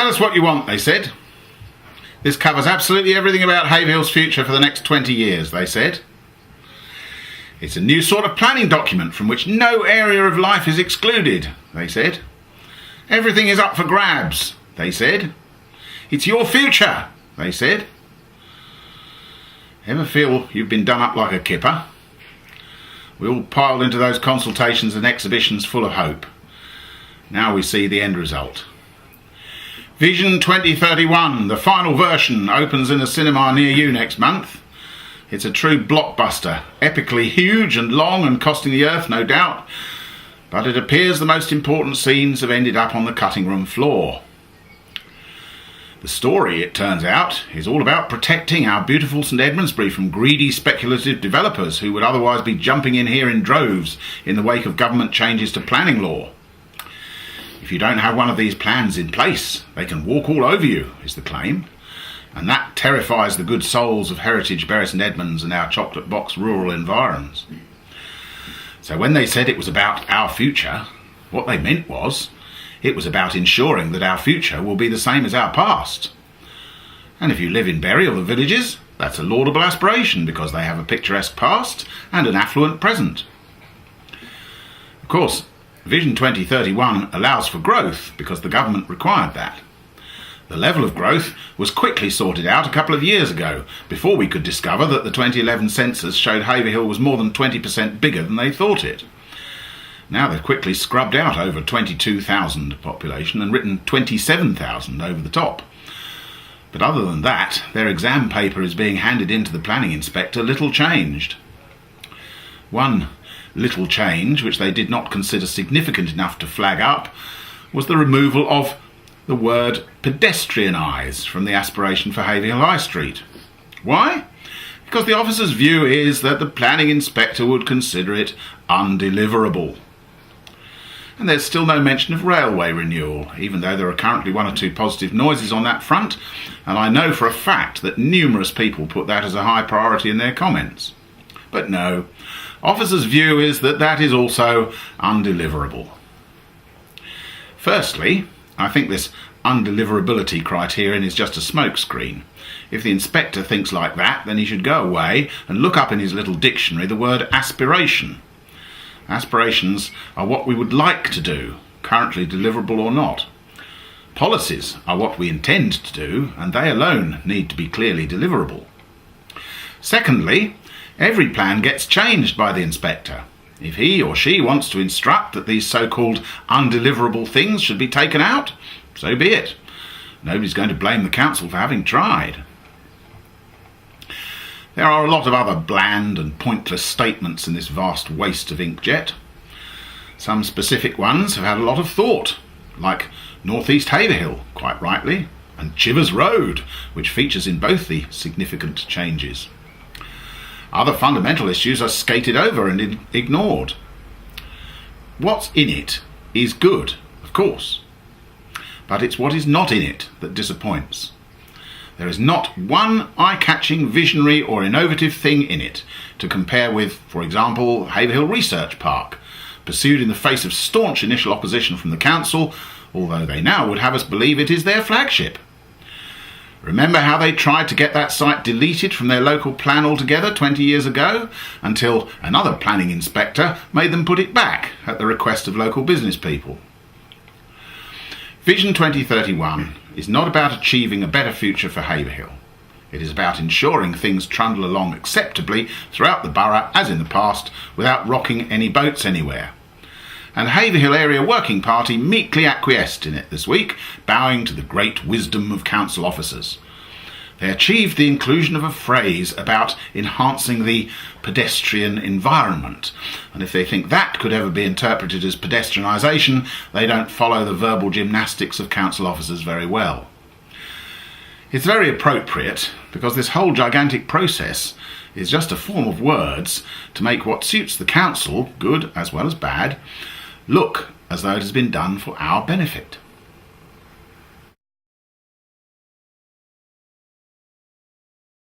Tell us what you want, they said. This covers absolutely everything about Haverhill's future for the next 20 years, they said. It's a new sort of planning document from which no area of life is excluded, they said. Everything is up for grabs, they said. It's your future, they said. Ever feel you've been done up like a kipper? We all piled into those consultations and exhibitions full of hope. Now we see the end result. Vision 2031, the final version, opens in a cinema near you next month. It's a true blockbuster, epically huge and long and costing the earth, no doubt, but it appears the most important scenes have ended up on the cutting room floor. The story, it turns out, is all about protecting our beautiful St Edmundsbury from greedy speculative developers who would otherwise be jumping in here in droves in the wake of government changes to planning law. If you don't have one of these plans in place, they can walk all over you, is the claim. And that terrifies the good souls of Heritage Bury St Edmunds and our chocolate box rural environs. So when they said it was about our future, what they meant was it was about ensuring that our future will be the same as our past. And if you live in Bury or the villages, that's a laudable aspiration because they have a picturesque past and an affluent present. Of course, Vision 2031 allows for growth because the government required that. The level of growth was quickly sorted out a couple of years ago, before we could discover that the 2011 census showed Haverhill was more than 20% bigger than they thought it. Now they've quickly scrubbed out over 22,000 population and written 27,000 over the top. But other than that, their exam paper is being handed in to the planning inspector little changed. One little change, which they did not consider significant enough to flag up, was the removal of the word pedestrianise from the aspiration for Haverhill High Street. Why? Because the officer's view is that the planning inspector would consider it undeliverable. And there's still no mention of railway renewal, even though there are currently one or two positive noises on that front, and I know for a fact that numerous people put that as a high priority in their comments. But no, officer's view is that that is also undeliverable. Firstly, I think this undeliverability criterion is just a smokescreen. If the inspector thinks like that, then he should go away and look up in his little dictionary the word aspiration. Aspirations are what we would like to do, currently deliverable or not. Policies are what we intend to do, and they alone need to be clearly deliverable. Secondly, every plan gets changed by the inspector. If he or she wants to instruct that these so-called undeliverable things should be taken out, so be it. Nobody's going to blame the council for having tried. There are a lot of other bland and pointless statements in this vast waste of inkjet. Some specific ones have had a lot of thought, like North East Haverhill, quite rightly, and Chivers Road, which features in both the significant changes. Other fundamental issues are skated over and ignored. What's in it is good, of course, but it's what is not in it that disappoints. There is not one eye-catching, visionary or innovative thing in it to compare with, for example, Haverhill Research Park, pursued in the face of staunch initial opposition from the council, although they now would have us believe it is their flagship. Remember how they tried to get that site deleted from their local plan altogether 20 years ago, until another planning inspector made them put it back at the request of local business people. Vision 2031 is not about achieving a better future for Haverhill. It is about ensuring things trundle along acceptably throughout the borough as in the past, without rocking any boats anywhere. And Haverhill Area Working Party meekly acquiesced in it this week, bowing to the great wisdom of council officers. They achieved the inclusion of a phrase about enhancing the pedestrian environment, and if they think that could ever be interpreted as pedestrianisation, they don't follow the verbal gymnastics of council officers very well. It's very appropriate, because this whole gigantic process is just a form of words to make what suits the council, good as well as bad, look as though it has been done for our benefit.